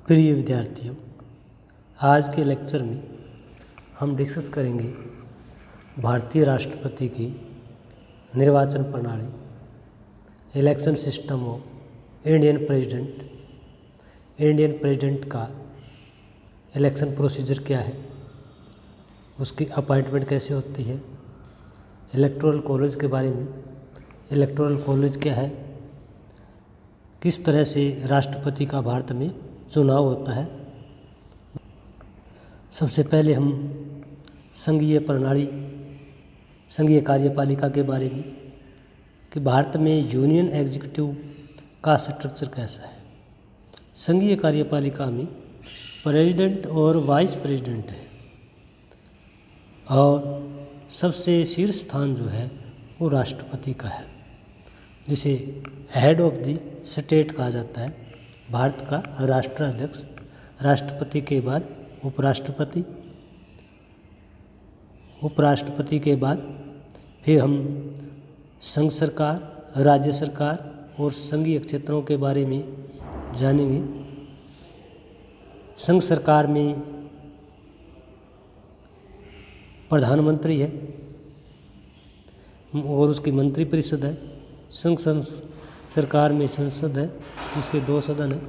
प्रिय विद्यार्थियों, आज के लेक्चर में हम डिस्कस करेंगे भारतीय राष्ट्रपति की निर्वाचन प्रणाली, election system of Indian president का इलेक्शन प्रोसीजर क्या है, उसकी अपॉइंटमेंट कैसे होती है, इलेक्टोरल कॉलेज के बारे में, इलेक्टोरल कॉलेज क्या है, किस तरह से राष्ट्रपति का भारत में चुनाव होता है। सबसे पहले हम संघीय कार्यपालिका के बारे में कि भारत में यूनियन एग्जीक्यूटिव का स्ट्रक्चर कैसा है। संघीय कार्यपालिका में प्रेसिडेंट और वाइस प्रेसिडेंट है और सबसे शीर्ष स्थान जो है वो राष्ट्रपति का है, जिसे हेड ऑफ द स्टेट कहा जाता है। भारत का राष्ट्राध्यक्ष, राष्ट्रपति के बाद उपराष्ट्रपति के बाद फिर हम संघ सरकार, राज्य सरकार और संघीय क्षेत्रों के बारे में जानेंगे। संघ सरकार में प्रधानमंत्री है और उसकी मंत्रिपरिषद है। संघ सरकार में संसद है, जिसके 2 सदन हैं,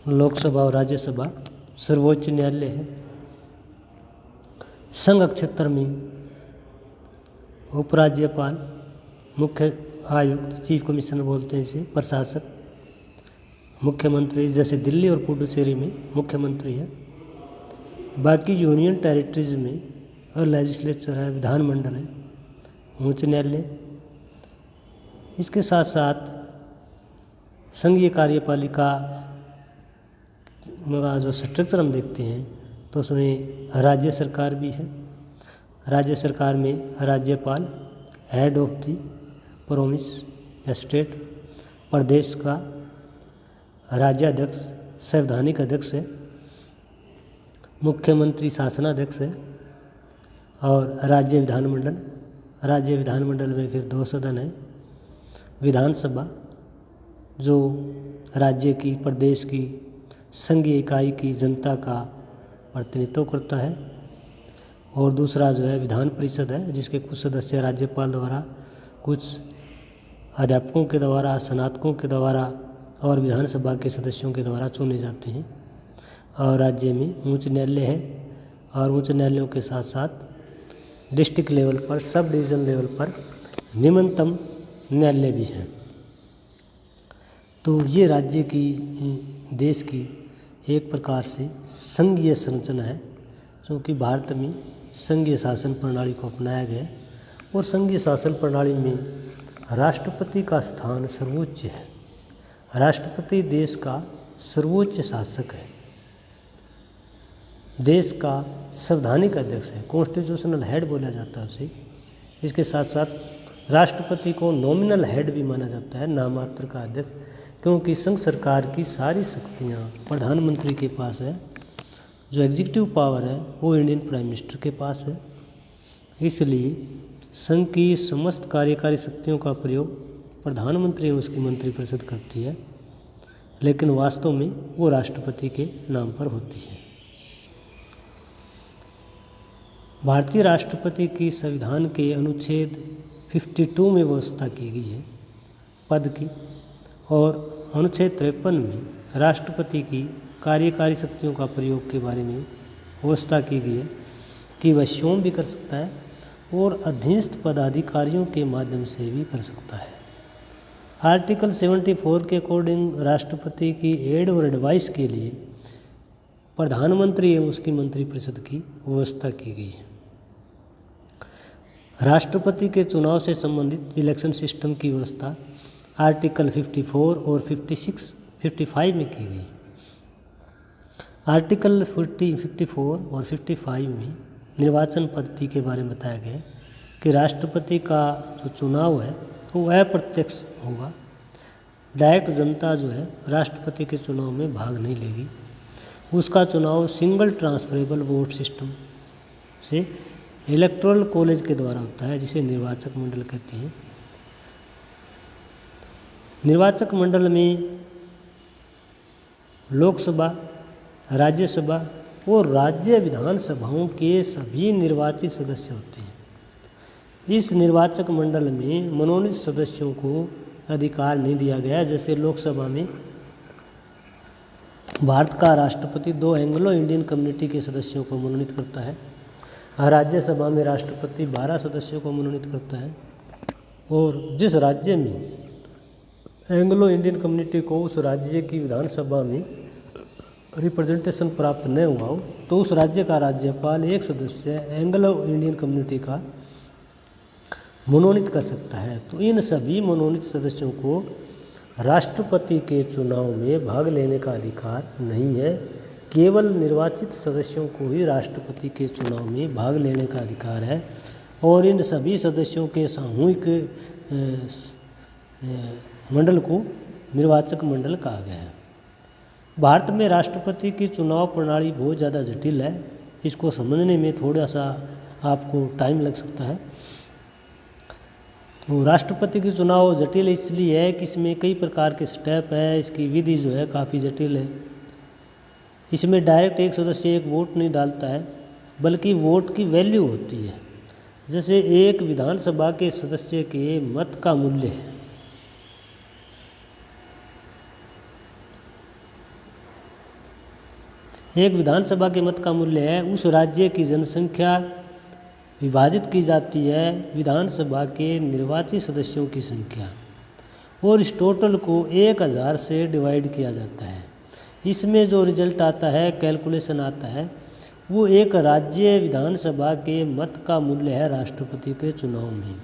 लोकसभा और राज्यसभा। सर्वोच्च न्यायालय है। संघ क्षेत्र में उपराज्यपाल, मुख्य आयुक्त, चीफ कमिश्नर बोलते हैं इसे, प्रशासक, मुख्यमंत्री, जैसे दिल्ली और पुडुचेरी में मुख्यमंत्री है। बाकी यूनियन टेरिटरीज में और लेजिस्लेचर है, विधानमंडल है, उच्च न्यायालय। इसके साथ साथ संघीय कार्यपालिका का जो स्ट्रक्चर हम देखते हैं तो उसमें राज्य सरकार भी है। राज्य सरकार में राज्यपाल हेड ऑफ द प्रोविंस या स्टेट, प्रदेश का राज्याध्यक्ष संवैधानिक अध्यक्ष है, मुख्यमंत्री शासनाध्यक्ष है और राज्य विधानमंडल में फिर 2 सदन है। विधानसभा जो राज्य की, प्रदेश की, संघीय इकाई की जनता का प्रतिनिधित्व करता है। और दूसरा जो है विधान परिषद है, जिसके कुछ सदस्य राज्यपाल द्वारा, कुछ अध्यापकों के द्वारा, स्नातकों के द्वारा और विधानसभा के सदस्यों के द्वारा चुने जाते हैं। और राज्य में उच्च न्यायालय है और उच्च न्यायालयों के साथ साथ डिस्ट्रिक्ट लेवल पर, सब डिवीज़न लेवल पर निम्नतम न्यायालय भी है। तो ये राज्य की, देश की एक प्रकार से संघीय संरचना है, क्योंकि भारत में संघीय शासन प्रणाली को अपनाया गया है और संघीय शासन प्रणाली में राष्ट्रपति का स्थान सर्वोच्च है। राष्ट्रपति देश का सर्वोच्च शासक है, देश का संवैधानिक अध्यक्ष है, कॉन्स्टिट्यूशनल हेड बोला जाता है उसे। इसके साथ साथ राष्ट्रपति को नॉमिनल हेड भी माना जाता है, नाममात्र का अध्यक्ष, क्योंकि संघ सरकार की सारी शक्तियाँ प्रधानमंत्री के पास है। जो एग्जीक्यूटिव पावर है वो इंडियन प्राइम मिनिस्टर के पास है। इसलिए संघ की समस्त कार्यकारी शक्तियों का प्रयोग प्रधानमंत्री और उसकी मंत्रिपरिषद करती है, लेकिन वास्तव में वो राष्ट्रपति के नाम पर होती है। भारतीय राष्ट्रपति की संविधान के अनुच्छेद 52 में व्यवस्था की गई है पद की, और अनुच्छेद 53 में राष्ट्रपति की कार्यकारी शक्तियों का प्रयोग के बारे में व्यवस्था की गई है कि वह स्वयं भी कर सकता है और अधीनस्थ पदाधिकारियों के माध्यम से भी कर सकता है। आर्टिकल 74 के अकॉर्डिंग राष्ट्रपति की एड और एडवाइस के लिए प्रधानमंत्री एवं उसकी मंत्रिपरिषद की व्यवस्था की गई है। राष्ट्रपति के चुनाव से संबंधित इलेक्शन सिस्टम की व्यवस्था आर्टिकल 54 और 55 में की गई। आर्टिकल 54 और 55 में निर्वाचन पद्धति के बारे में बताया गया है कि राष्ट्रपति का जो चुनाव है वो अप्रत्यक्ष होगा। डायरेक्ट जनता जो है राष्ट्रपति के चुनाव में भाग नहीं लेगी। उसका चुनाव सिंगल ट्रांसफरेबल वोट सिस्टम से इलेक्टोरल कॉलेज के द्वारा होता है, जिसे निर्वाचक मंडल कहते हैं। निर्वाचक मंडल में लोकसभा राज्यसभा और राज्य विधानसभाओं के सभी निर्वाचित सदस्य होते हैं। इस निर्वाचक मंडल में मनोनीत सदस्यों को अधिकार नहीं दिया गया है। जैसे लोकसभा में भारत का राष्ट्रपति 2 एंग्लो इंडियन कम्युनिटी के सदस्यों को मनोनीत करता है। राज्यसभा में राष्ट्रपति 12 सदस्यों को मनोनीत करता है। और जिस राज्य में एंग्लो इंडियन कम्युनिटी को उस राज्य की विधानसभा में रिप्रेजेंटेशन प्राप्त न हुआ हो तो उस राज्य का राज्यपाल एक सदस्य एंग्लो इंडियन कम्युनिटी का मनोनीत कर सकता है। तो इन सभी मनोनीत सदस्यों को राष्ट्रपति के चुनाव में भाग लेने का अधिकार नहीं है। केवल निर्वाचित सदस्यों को ही राष्ट्रपति के चुनाव में भाग लेने का अधिकार है। और इन सभी सदस्यों के सामूहिक मंडल को निर्वाचक मंडल कहा गया है। भारत में राष्ट्रपति की चुनाव प्रणाली बहुत ज़्यादा जटिल है। इसको समझने में थोड़ा सा आपको टाइम लग सकता है। तो राष्ट्रपति की चुनाव जटिल इसलिए है कि इसमें कई प्रकार के स्टेप है। इसकी विधि जो है काफ़ी जटिल है। इसमें डायरेक्ट एक सदस्य एक वोट नहीं डालता है, बल्कि वोट की वैल्यू होती है। जैसे एक विधानसभा के सदस्य के मत का मूल्य है। एक विधानसभा के मत का मूल्य है उस राज्य की जनसंख्या विभाजित की जाती है विधानसभा के निर्वाचित सदस्यों की संख्या, और इस टोटल को 1000 से डिवाइड किया जाता है। इसमें जो रिजल्ट आता है, कैलकुलेशन आता है, वो एक राज्य विधानसभा के मत का मूल्य है राष्ट्रपति के चुनाव में।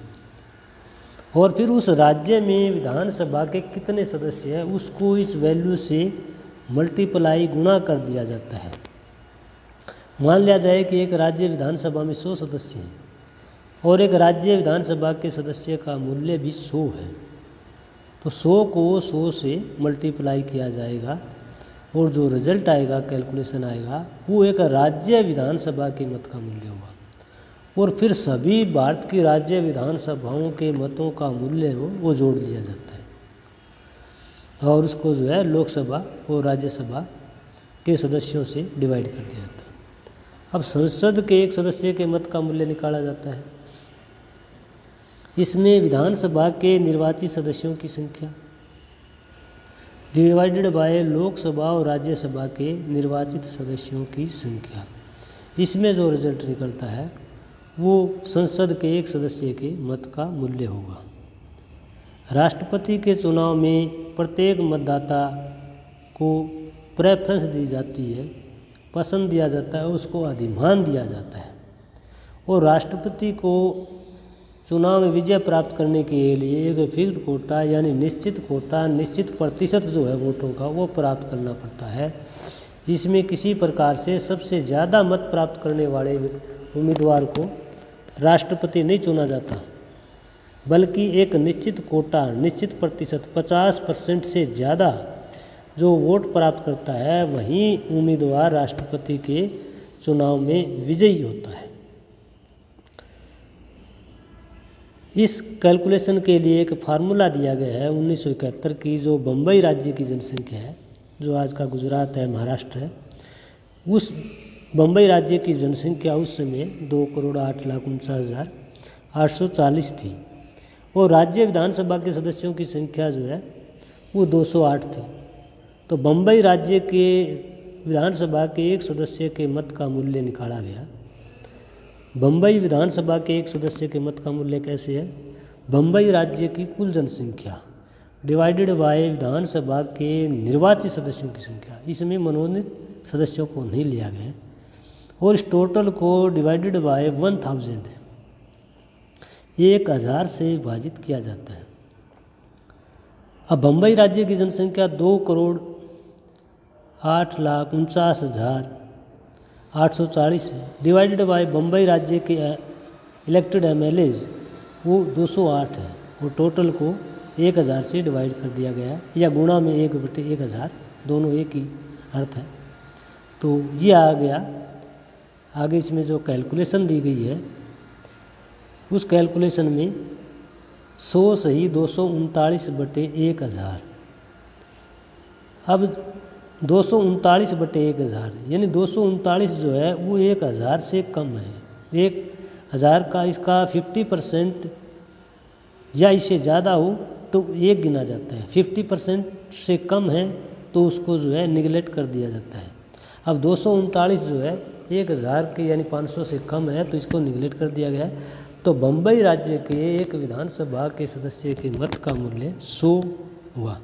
और फिर उस राज्य में विधानसभा के कितने सदस्य हैं उसको इस वैल्यू से मल्टीप्लाई गुणा कर दिया जाता है। मान लिया जाए कि एक राज्य विधानसभा में 100 सदस्य हैं और एक राज्य विधानसभा के सदस्य का मूल्य भी 100 है, तो 100 को 100 से मल्टीप्लाई किया जाएगा और जो रिजल्ट आएगा, कैलकुलेशन आएगा, वो एक राज्य विधानसभा के मत का मूल्य होगा। और फिर सभी भारत की राज्य विधानसभाओं के मतों का मूल्य हो वो जोड़ दिया जाता है और उसको जो है लोकसभा और राज्यसभा के सदस्यों से डिवाइड कर दिया जाता है। अब संसद के एक सदस्य के मत का मूल्य निकाला जाता है। इसमें विधानसभा के निर्वाचित सदस्यों की संख्या डिवाइडेड बाय लोकसभा और राज्यसभा के निर्वाचित सदस्यों की संख्या। इसमें जो रिजल्ट निकलता है वो संसद के एक सदस्य के मत का मूल्य होगा। राष्ट्रपति के चुनाव में प्रत्येक मतदाता को प्रेफरेंस दी जाती है, पसंद दिया जाता है, उसको अधिमान दिया जाता है। और राष्ट्रपति को चुनाव में विजय प्राप्त करने के लिए एक फिक्स्ड कोटा यानी निश्चित कोटा, निश्चित प्रतिशत जो है वोटों का वो प्राप्त करना पड़ता है। इसमें किसी प्रकार से सबसे ज़्यादा मत प्राप्त करने वाले उम्मीदवार को राष्ट्रपति नहीं चुना जाता, बल्कि एक निश्चित कोटा, निश्चित प्रतिशत 50% से ज़्यादा जो वोट प्राप्त करता है वही उम्मीदवार राष्ट्रपति के चुनाव में विजयी होता है। इस कैलकुलेशन के लिए एक फार्मूला दिया गया है 1971 की, जो बम्बई राज्य की जनसंख्या है, जो आज का गुजरात है, महाराष्ट्र है, उस बम्बई राज्य की जनसंख्या उस समय 2,08,49,840 थी और राज्य विधानसभा के सदस्यों की संख्या जो है वो 208 थी। तो बम्बई राज्य के विधानसभा के एक सदस्य के मत का मूल्य निकाला गया। बम्बई विधानसभा के एक सदस्य के मत का मूल्य कैसे है? बम्बई राज्य की कुल जनसंख्या डिवाइडेड बाय विधानसभा के निर्वाचित सदस्यों की संख्या। इसमें मनोनीत सदस्यों को नहीं लिया गया और इस टोटल को डिवाइडेड बाय 1000 से विभाजित किया जाता है। अब बम्बई राज्य की जनसंख्या 2,08,49,840 है, डिवाइडेड बाय बम्बई राज्य के इलेक्टेड एमएलएज वो 208 है और टोटल को 1000 से डिवाइड कर दिया गया है या गुणा में 1/1000, दोनों एक ही अर्थ है। तो ये आ गया। आगे इसमें जो कैलकुलेशन दी गई है उस कैलकुलेशन में 100 सही 239/1000। अब 239/1000, यानी 239 जो है वो 1000 से कम है। 1000 का इसका 50% या इससे ज़्यादा हो तो 1 गिना जाता है, 50% से कम है तो उसको जो है निगलेक्ट कर दिया जाता है। अब 239 जो है 1000 के यानी 500 से कम है तो इसको निगलेक्ट कर दिया गया है। तो बम्बई राज्य के एक विधानसभा के सदस्य के मत का मूल्य 100 हुआ।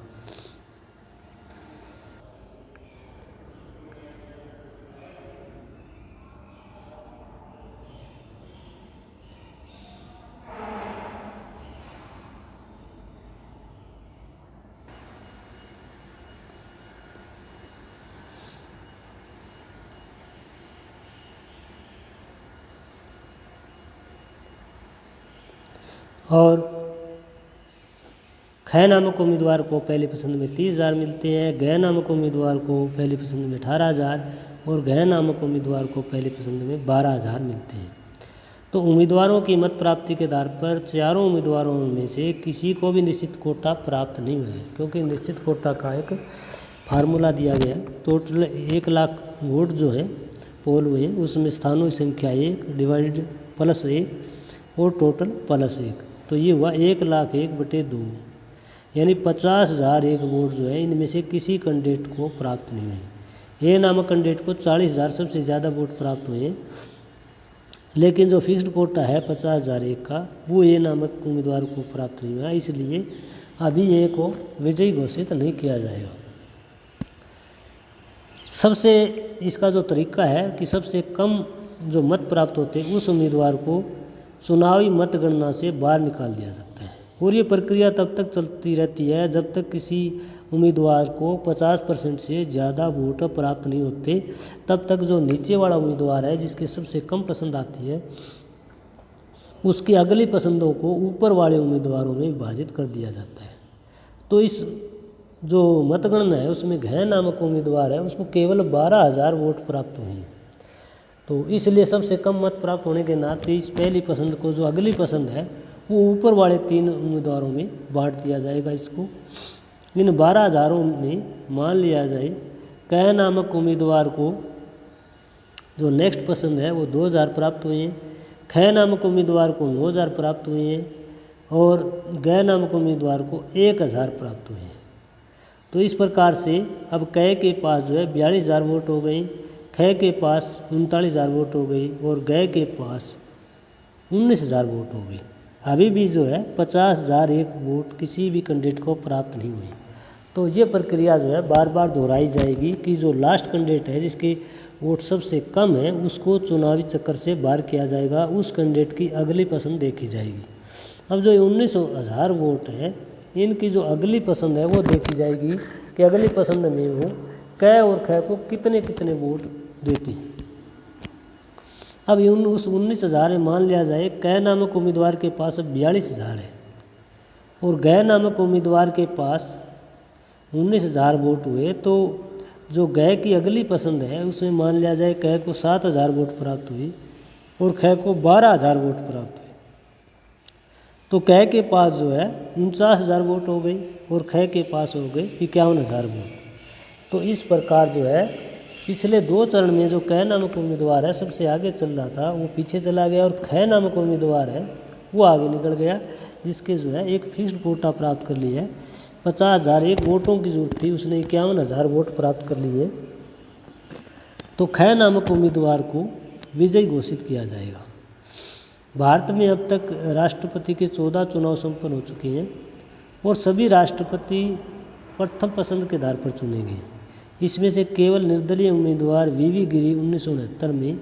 और ख नामक उम्मीदवार को पहली पसंद में 30,000 मिलते हैं, ग नामक उम्मीदवार को पहली पसंद में 18,000 और घ नामक उम्मीदवार को पहली पसंद में 12,000 मिलते हैं। तो उम्मीदवारों की मत प्राप्ति के आधार पर चारों उम्मीदवारों में से किसी को भी निश्चित कोटा प्राप्त नहीं हुआ है, क्योंकि निश्चित कोटा का एक फार्मूला दिया गया है। टोटल 1 लाख वोट जो है पोल हुए हैं उसमें स्थानों की संख्या 1 डिवाइड +1 और टोटल +1, तो ये हुआ 1,01/2, यानी 50,001 वोट जो है इनमें से किसी कैंडिडेट को प्राप्त नहीं हुए। ए नामक कैंडिडेट को 40,000 सबसे ज़्यादा वोट प्राप्त हुए हैं, लेकिन जो फिक्स्ड कोटा है 50,001 का वो ए नामक उम्मीदवार को प्राप्त नहीं हुआ, इसलिए अभी ए को विजयी घोषित नहीं किया जाएगा। सबसे इसका जो तरीका है कि सबसे कम जो मत प्राप्त होते हैं उस उम्मीदवार को चुनावी मतगणना से बाहर निकाल दिया जाता है, और ये प्रक्रिया तब तक चलती रहती है जब तक किसी उम्मीदवार को 50% से ज़्यादा वोट प्राप्त नहीं होते। तब तक जो नीचे वाला उम्मीदवार है जिसके सबसे कम पसंद आती है उसकी अगली पसंदों को ऊपर वाले उम्मीदवारों में विभाजित कर दिया जाता है। तो इस जो मतगणना है उसमें घ नामक उम्मीदवार है उसको केवल 12,000 वोट प्राप्त हुए हैं, तो इसलिए सबसे कम मत प्राप्त होने के नाते इस पहली पसंद को जो अगली पसंद है वो ऊपर वाले 3 उम्मीदवारों में बांट दिया जाएगा। इसको इन 12,000 में मान लिया जाए क नामक उम्मीदवार को जो नेक्स्ट पसंद है वो 2,000 प्राप्त हुए हैं, ख नामक उम्मीदवार को 9,000 प्राप्त हुए हैं और ग नामक उम्मीदवार को 1,000 प्राप्त हुए हैं। तो इस प्रकार से अब क के पास जो है 42,000 वोट हो गए, ख के पास 39,000 वोट हो गई और ग के पास 19,000 वोट हो गई। अभी भी जो है 50,001 वोट किसी भी कैंडिडेट को प्राप्त नहीं हुए। तो ये प्रक्रिया जो है बार बार दोहराई जाएगी कि जो लास्ट कैंडिडेट है जिसके वोट सबसे कम है उसको चुनावी चक्कर से बाहर किया जाएगा, उस कैंडिडेट की अगली पसंद देखी जाएगी। अब जो 19,000 वोट है इनकी जो अगली पसंद है वो देखी जाएगी कि अगली पसंद में वो क और ख को कितने कितने वोट देती हैं। अब उस 19,000 में मान लिया जाए क नामक उम्मीदवार के पास अब 42,000 है और ग नामक उम्मीदवार के पास 19,000 वोट हुए, तो जो ग की अगली पसंद है उसमें मान लिया जाए क को 7,000 वोट प्राप्त हुई और ख को 12,000 वोट प्राप्त हुए। तो क के पास जो है 49,000 वोट हो गई और ख के पास हो गए 51,000 वोट। तो इस प्रकार जो है पिछले 2 चरण में जो क नामक उम्मीदवार है सबसे आगे चल रहा था वो पीछे चला गया और ख नामक उम्मीदवार है वो आगे निकल गया, जिसके जो है एक फिक्स्ड कोटा प्राप्त कर लिया है। 50,001 वोटों की जरूरत थी, उसने 51,000 वोट प्राप्त कर लिए। तो ख नामक उम्मीदवार को विजयी घोषित किया जाएगा। भारत में अब तक राष्ट्रपति के 14 चुनाव संपन्न हो चुके हैं और सभी राष्ट्रपति प्रथम पसंद के आधार पर चुने गए। इसमें से केवल निर्दलीय उम्मीदवार वीवी गिरी 1969 में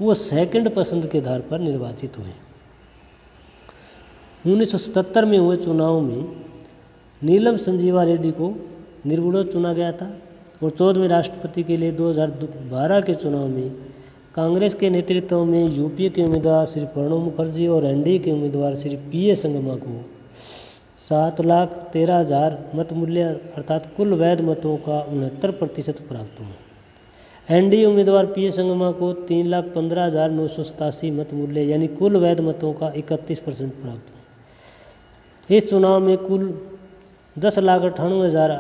वो सेकंड पसंद के आधार पर निर्वाचित हुए। 1977 में हुए चुनाव में नीलम संजीवा रेड्डी को निर्विरोध चुना गया था और 14वें राष्ट्रपति के लिए 2012 के चुनाव में कांग्रेस के नेतृत्व में यूपीए के उम्मीदवार श्री प्रणब मुखर्जी और एनडीए के उम्मीदवार श्री पीए संगमा को 7,13,000 मत मूल्य अर्थात कुल वैध मतों का 69% प्राप्त हुआ। एनडीए उम्मीदवार पीए संगमा को 3,15,987 मत मूल्य यानी कुल वैध मतों का 31% प्राप्त हुआ। इस चुनाव में कुल 10,98,000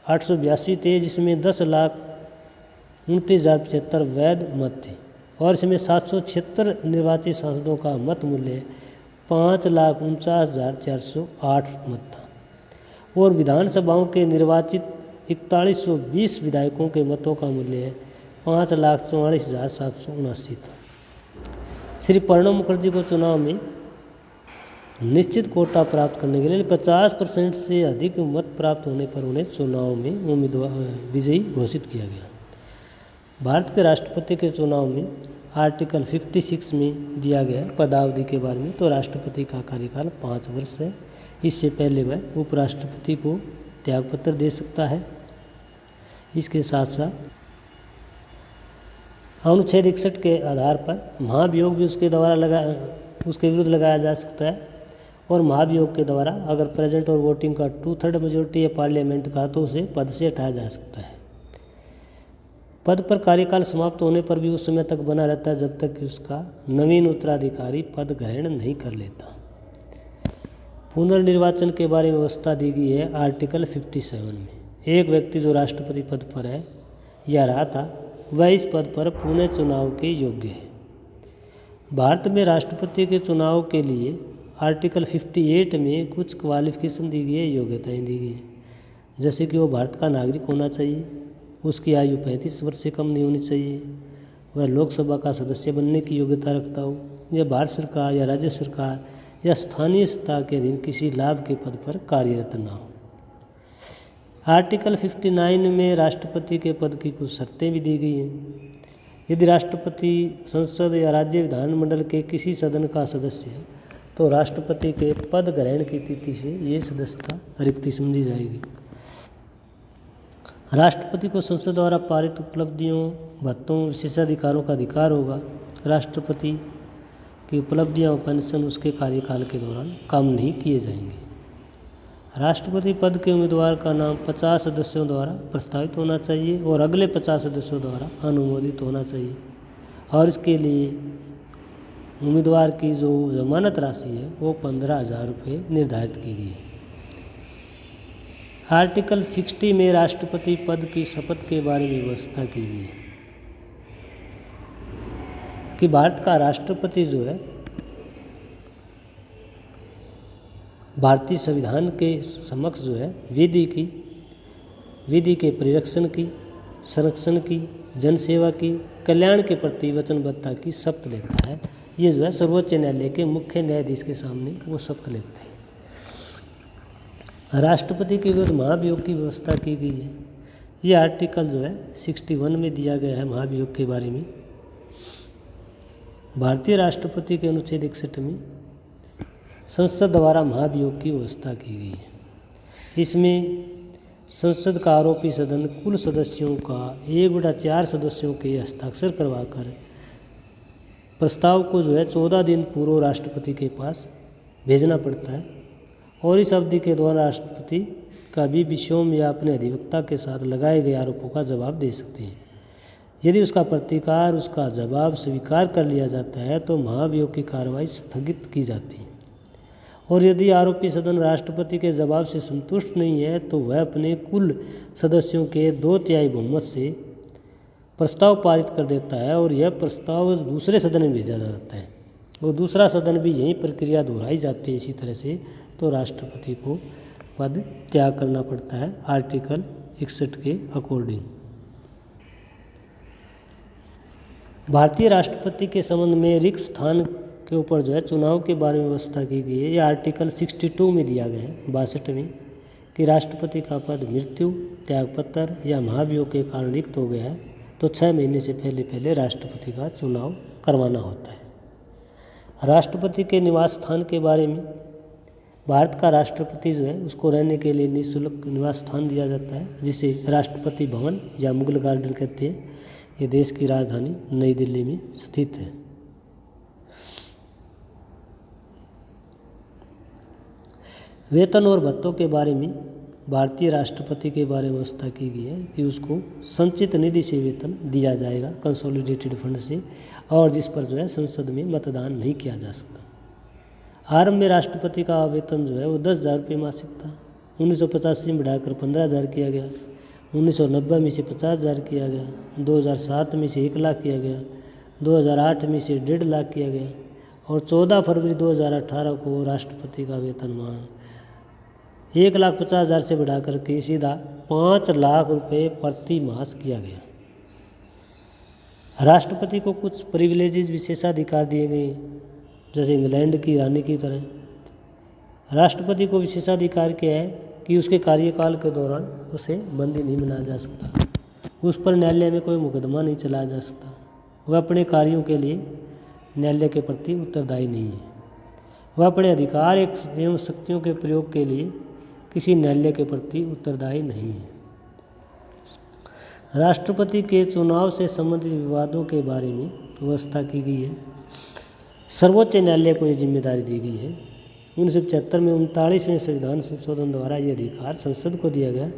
882 थे, जिसमें 10,29,075 वैध मत थे और इसमें 776 निर्वाचित सांसदों का मत मूल्य 5,49,408 मत था और विधानसभाओं के निर्वाचित 4120 विधायकों के मतों का मूल्य 5,44,779 था। श्री प्रणब मुखर्जी को चुनाव में निश्चित कोटा प्राप्त करने के लिए 50% से अधिक मत प्राप्त होने पर उन्हें चुनाव में उम्मीदवार विजयी घोषित किया गया। भारत के राष्ट्रपति के चुनाव में आर्टिकल 56 में दिया गया पदावधि के बारे में, तो राष्ट्रपति का कार्यकाल 5 वर्ष है। इससे पहले वह उपराष्ट्रपति को त्यागपत्र दे सकता है। इसके साथ साथ अनुच्छेद 61 के आधार पर महाभियोग भी उसके विरुद्ध लगाया जा सकता है और महाभियोग के द्वारा अगर प्रेजेंट और वोटिंग का 2/3 मेजोरिटी है पार्लियामेंट का, तो उसे पद से हटाया जा सकता है। पद पर कार्यकाल समाप्त होने पर भी उस समय तक बना रहता है जब तक कि उसका नवीन उत्तराधिकारी पद ग्रहण नहीं कर लेता। पुनर्निर्वाचन के बारे में व्यवस्था दी गई है आर्टिकल 57 में। एक व्यक्ति जो राष्ट्रपति पद पर है या रहा था, वह इस पद पर पुनः चुनाव के योग्य है। भारत में राष्ट्रपति के चुनाव के लिए आर्टिकल 58 में कुछ क्वालिफिकेशन दी गई है, योग्यताएं दी गई है, जैसे कि वो भारत का नागरिक होना चाहिए, उसकी आयु 35 वर्ष से कम नहीं होनी चाहिए, वह लोकसभा का सदस्य बनने की योग्यता रखता हो, या भारत सरकार या राज्य सरकार या स्थानीय सत्ता के अधीन किसी लाभ के पद पर कार्यरत न हो। आर्टिकल 59 में राष्ट्रपति के पद की कुछ शर्तें भी दी गई हैं। यदि राष्ट्रपति संसद या राज्य विधानमंडल के किसी सदन का सदस्य है, तो राष्ट्रपति के पद ग्रहण की तिथि से ये सदस्यता रिक्ति समझी जाएगी। राष्ट्रपति को संसद द्वारा पारित उपलब्धियों, भत्तों, विशेषाधिकारों का अधिकार होगा। राष्ट्रपति की उपलब्धियां और पेंशन उसके कार्यकाल के दौरान कम नहीं किए जाएंगे। राष्ट्रपति पद के उम्मीदवार का नाम 50 सदस्यों द्वारा प्रस्तावित होना चाहिए और अगले 50 सदस्यों द्वारा अनुमोदित होना चाहिए और इसके लिए उम्मीदवार की जो जमानत राशि है वो 15,000 रुपये निर्धारित की गई है। आर्टिकल 60 में राष्ट्रपति पद की शपथ के बारे में व्यवस्था की गई है कि भारत का राष्ट्रपति जो है भारतीय संविधान के समक्ष जो है विधि के परिरक्षण की, संरक्षण की, जनसेवा की, कल्याण के प्रति वचनबद्धता की शपथ लेता है। ये जो है सर्वोच्च न्यायालय के मुख्य न्यायाधीश के सामने वो शपथ लेते हैं। राष्ट्रपति के विरुद्ध महाभियोग की व्यवस्था की गई है। ये आर्टिकल जो है 61 में दिया गया है महाभियोग के बारे में। भारतीय राष्ट्रपति के अनुच्छेद 61 में संसद द्वारा महाभियोग की व्यवस्था की गई है। इसमें संसद का आरोपी सदन कुल सदस्यों का 1/4 सदस्यों के हस्ताक्षर करवाकर प्रस्ताव को जो है 14 दिन पूर्व राष्ट्रपति के पास भेजना पड़ता है और इस अवधि के दौरान राष्ट्रपति कभी भी स्वयं या अपने अधिवक्ता के साथ लगाए गए आरोपों का जवाब दे सकते हैं। यदि उसका प्रतिकार, उसका जवाब स्वीकार कर लिया जाता है तो महाभियोग की कार्रवाई स्थगित की जाती है और यदि आरोपी सदन राष्ट्रपति के जवाब से संतुष्ट नहीं है तो वह अपने कुल सदस्यों के 2/3 बहुमत से प्रस्ताव पारित कर देता है और यह प्रस्ताव दूसरे सदन में भेजा जाता है और दूसरा सदन भी यही प्रक्रिया दोहराई जाती है। इसी तरह से तो राष्ट्रपति को पद त्याग करना पड़ता है आर्टिकल 61 के अकॉर्डिंग। भारतीय राष्ट्रपति के संबंध में रिक्त स्थान के ऊपर जो है चुनाव के बारे में व्यवस्था की गई है। यह आर्टिकल 62 में दिया गया है 62 में कि राष्ट्रपति का पद मृत्यु, त्यागपत्र या महाभियोग के कारण रिक्त हो गया है तो 6 महीने से पहले राष्ट्रपति का चुनाव करवाना होता है। राष्ट्रपति के निवास स्थान के बारे में भारत का राष्ट्रपति जो है उसको रहने के लिए निःशुल्क निवास स्थान दिया जाता है जिसे राष्ट्रपति भवन या मुगल गार्डन कहते हैं। ये देश की राजधानी नई दिल्ली में स्थित है। वेतन और भत्तों के बारे में भारतीय राष्ट्रपति के बारे में व्यवस्था की गई है कि उसको संचित निधि से वेतन दिया जाएगा, कंसोलिडेटेड फंड से, और जिस पर जो है संसद में मतदान नहीं किया जा सकता। आरंभ में राष्ट्रपति का वेतन जो है वो 10,000 रुपये मासिक था। 1985 में बढ़ाकर 15,000 किया गया। 1990 में इसे 50,000 किया गया, 2007 में इसे 1 लाख किया गया, 2008 में इसे 1.5 लाख किया गया और 14 फरवरी 2018 को राष्ट्रपति का वेतनमान 1,50,000 से बढ़ा करके सीधा 5 लाख रुपये प्रति मास किया गया। राष्ट्रपति को कुछ प्रिविलेजेस विशेषाधिकार दिए गए, जैसे इंग्लैंड की रानी की तरह। राष्ट्रपति को विशेषाधिकार क्या है कि उसके कार्यकाल के दौरान उसे बंदी नहीं बनाया जा सकता, उस पर न्यायालय में कोई मुकदमा नहीं चलाया जा सकता, वह अपने कार्यों के लिए न्यायालय के प्रति उत्तरदायी नहीं है, वह अपने अधिकार एवं शक्तियों के प्रयोग के लिए किसी न्यायालय के प्रति उत्तरदायी नहीं है। राष्ट्रपति के चुनाव से संबंधित विवादों के बारे में व्यवस्था की गई है। सर्वोच्च न्यायालय को ये जिम्मेदारी दी गई है। 1975 में 39वें संविधान संशोधन द्वारा ये अधिकार संसद को दिया गया,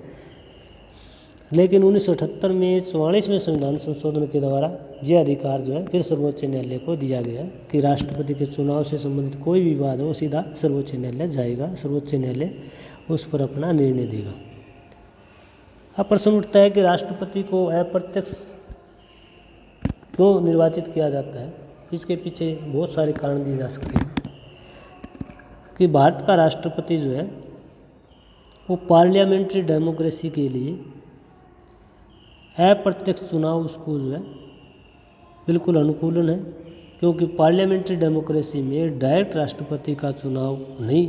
लेकिन 1978 में 44वें संविधान संशोधन के द्वारा यह अधिकार जो है फिर सर्वोच्च न्यायालय को दिया गया कि राष्ट्रपति के चुनाव से संबंधित कोई विवाद हो सीधा सर्वोच्च न्यायालय जाएगा, सर्वोच्च न्यायालय उस पर अपना निर्णय देगा। अब प्रश्न उठता है कि राष्ट्रपति को अप्रत्यक्ष क्यों निर्वाचित किया जाता है। इसके पीछे बहुत सारे कारण दिए जा सकते हैं कि भारत का राष्ट्रपति जो है वो पार्लियामेंट्री डेमोक्रेसी के लिए अप्रत्यक्ष चुनाव उसको जो है बिल्कुल अनुकूलन है, क्योंकि पार्लियामेंट्री डेमोक्रेसी में डायरेक्ट राष्ट्रपति का चुनाव नहीं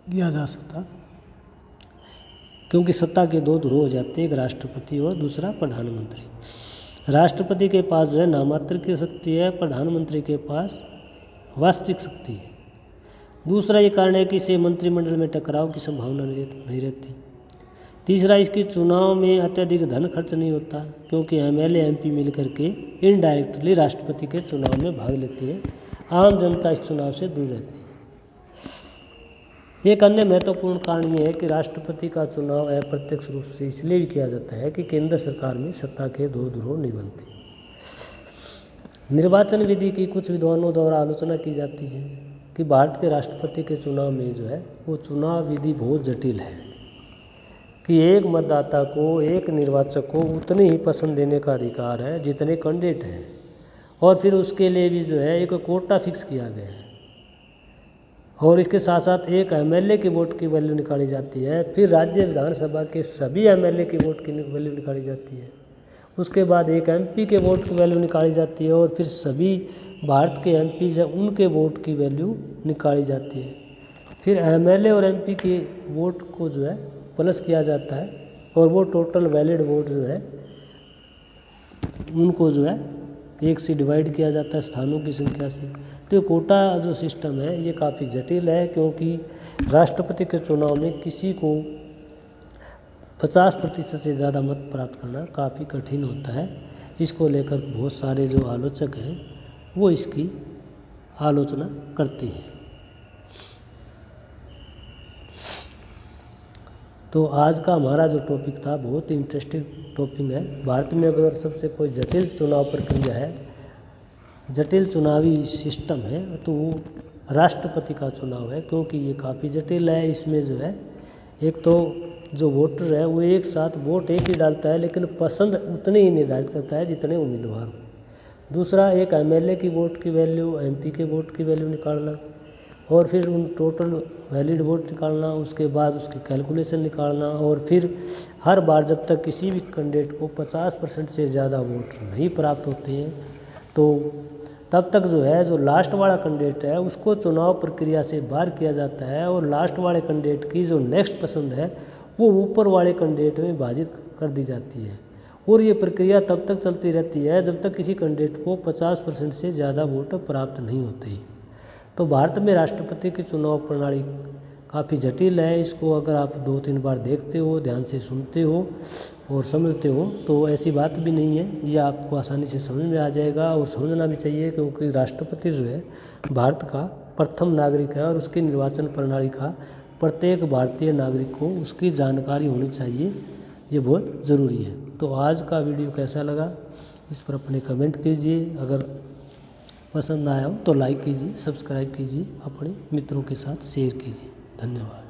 किया जा सकता, क्योंकि सत्ता के दो ध्रुव हो जाते हैं, एक राष्ट्रपति और दूसरा प्रधानमंत्री। राष्ट्रपति के पास जो है नामात्र की शक्ति है, प्रधानमंत्री के पास वास्तविक शक्ति है। दूसरा ये कारण है कि इसे मंत्रिमंडल में टकराव की संभावना नहीं रहती। तीसरा, इसके चुनाव में अत्यधिक धन खर्च नहीं होता, क्योंकि एमएलए एमपी मिलकर के इनडायरेक्टली राष्ट्रपति के चुनाव में भाग लेते हैं, आम जनता इस चुनाव से दूर रहती है। एक अन्य महत्वपूर्ण कारण ये है कि राष्ट्रपति का चुनाव अप्रत्यक्ष रूप से इसलिए भी किया जाता है कि केंद्र सरकार में सत्ता के दो ध्रुव नहीं बनते। निर्वाचन विधि की कुछ विद्वानों द्वारा आलोचना की जाती है कि भारत के राष्ट्रपति के चुनाव में जो है वो चुनाव विधि बहुत जटिल है, कि एक मतदाता को, एक निर्वाचक को उतनी ही पसंद देने का अधिकार है जितने कैंडिडेट हैं, और फिर उसके लिए भी जो है एक कोटा फिक्स किया गया है, और इसके साथ साथ एक एमएलए के वोट की वैल्यू निकाली जाती है, फिर राज्य विधानसभा के सभी एमएलए के वोट की वैल्यू निकाली जाती है, उसके बाद एक एमपी के वोट की वैल्यू निकाली जाती है, और फिर सभी भारत के एमपी हैं उनके वोट की वैल्यू निकाली जाती है, फिर एमएलए और एमपी के वोट को जो है प्लस किया जाता है, और वो टोटल वैलिड वोट जो है उनको जो है एक से डिवाइड किया जाता है स्थानों की संख्या से। तो कोटा जो सिस्टम है ये काफ़ी जटिल है, क्योंकि राष्ट्रपति के चुनाव में किसी को 50% से ज़्यादा मत प्राप्त करना काफ़ी कठिन होता है। इसको लेकर बहुत सारे जो आलोचक हैं वो इसकी आलोचना करते हैं। तो आज का हमारा जो टॉपिक था बहुत ही इंटरेस्टिंग टॉपिक है। भारत में अगर सबसे कोई जटिल चुनाव प्रक्रिया है, जटिल चुनावी सिस्टम है, तो वो राष्ट्रपति का चुनाव है, क्योंकि ये काफ़ी जटिल है। इसमें जो है एक तो जो वोटर है वो एक साथ वोट एक ही डालता है, लेकिन पसंद उतनी ही निर्धारित करता है जितने उम्मीदवार हो। दूसरा, एक एमएलए की वोट की वैल्यू, एमपी के वोट की वैल्यू निकालना, और फिर उन टोटल वैलिड वोट निकालना, उसके बाद उसकी कैलकुलेशन निकालना, और फिर हर बार जब तक किसी भी कैंडिडेट को 50% से ज़्यादा वोट नहीं प्राप्त होते हैं तो तब तक जो है जो लास्ट वाला कैंडिडेट है उसको चुनाव प्रक्रिया से बाहर किया जाता है, और लास्ट वाले कैंडिडेट की जो नेक्स्ट पसंद है वो ऊपर वाले कैंडिडेट में विभाजित कर दी जाती है। और ये प्रक्रिया तब तक चलती रहती है जब तक किसी कैंडिडेट को 50% से ज़्यादा वोट प्राप्त नहीं होते। तो भारत में राष्ट्रपति की चुनाव प्रणाली काफ़ी जटिल है। इसको अगर आप 2-3 बार देखते हो, ध्यान से सुनते हो और समझते हो तो ऐसी बात भी नहीं है, ये आपको आसानी से समझ में आ जाएगा, और समझना भी चाहिए, क्योंकि राष्ट्रपति जो है भारत का प्रथम नागरिक है, और उसकी निर्वाचन प्रणाली का प्रत्येक भारतीय नागरिक को उसकी जानकारी होनी चाहिए, ये बहुत ज़रूरी है। तो आज का वीडियो कैसा लगा इस पर अपने कमेंट कीजिए। अगर पसंद आया हो तो लाइक कीजिए, सब्सक्राइब कीजिए, अपने मित्रों के साथ शेयर कीजिए। धन्यवाद।